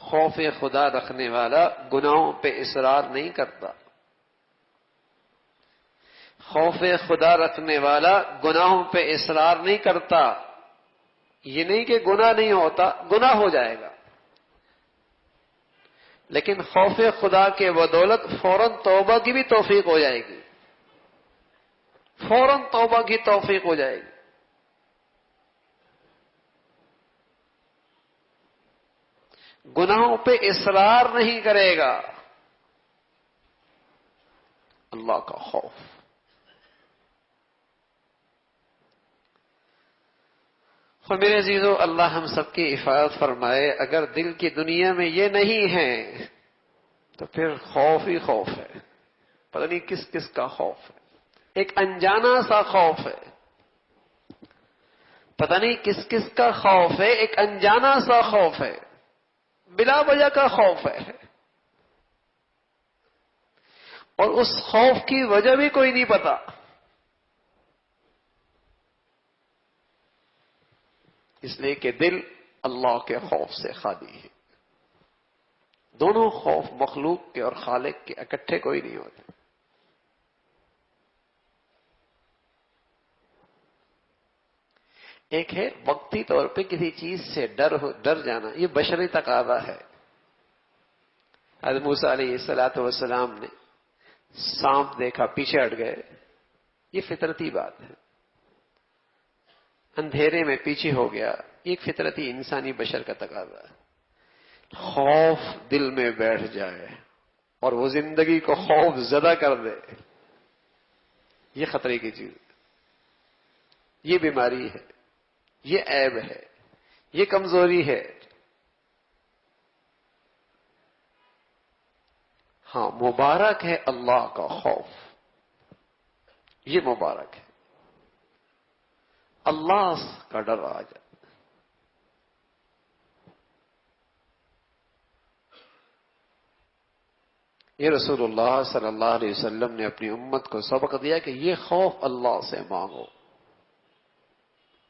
خوف خدا رکھنے والا گناہوں پہ اصرار نہیں کرتا. خوف خدا رکھنے والا گناہوں پہ اصرار نہیں کرتا. یہ نہیں کہ گناہ نہیں ہوتا، گناہ ہو جائے گا، لیکن خوف خدا کے بدولت فوراً توبہ کی بھی توفیق ہو جائے گی، فوراً توبہ کی توفیق ہو جائے گی. گناہوں پہ اصرار نہیں کرے گا. اللہ کا خوف. اور میرے عزیزو، اللہ ہم سب کی حفاظت فرمائے. اگر دل کی دنیا میں یہ نہیں ہے تو پھر خوف ہی خوف ہے. پتہ نہیں کس کس کا خوف ہے. ایک انجانا سا خوف ہے. پتہ نہیں کس کس کا خوف ہے. ایک انجانا سا خوف ہے، بلا وجہ کا خوف ہے، اور اس خوف کی وجہ بھی کوئی نہیں پتا. اس لیے کہ دل اللہ کے خوف سے خالی ہے. دونوں خوف مخلوق کے اور خالق کے اکٹھے کوئی نہیں ہوتے. ایک ہے وقتی طور پہ کسی چیز سے ڈر جانا، یہ بشری تقاضا ہے. حضرت موسیٰ علیہ السلام نے سانپ دیکھا، پیچھے ہٹ گئے. یہ فطرتی بات ہے. اندھیرے میں پیچھے ہو گیا، یہ ایک فطرتی انسانی بشر کا تقاضا ہے. خوف دل میں بیٹھ جائے اور وہ زندگی کو خوف زدہ کر دے، یہ خطرے کی چیز ہے، یہ بیماری ہے، یہ عیب ہے، یہ کمزوری ہے. ہاں، مبارک ہے اللہ کا خوف، یہ مبارک ہے. اللہ کا ڈر آ جائے. یہ رسول اللہ صلی اللہ علیہ وسلم نے اپنی امت کو سبق دیا کہ یہ خوف اللہ سے مانگو،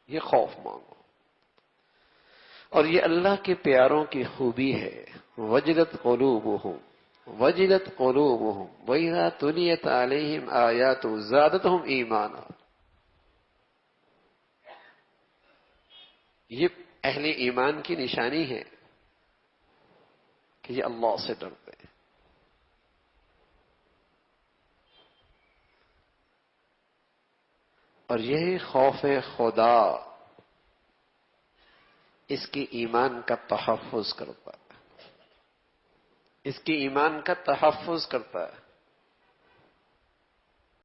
یہ خوف مانگو. اور یہ اللہ کے پیاروں کی خوبی ہے. وجلت قلوبہم وجلت قلوبہم وَإِذَا تُلِيَتْ عَلَيْهِمْ آیَاتُهُ زَادَتْهُمْ ایمانا. یہ اہل ایمان کی نشانی ہے کہ یہ اللہ سے ڈرتے ہیں. اور یہی خوف خدا اس کی ایمان کا تحفظ کرتا ہے، اس کی ایمان کا تحفظ کرتا ہے.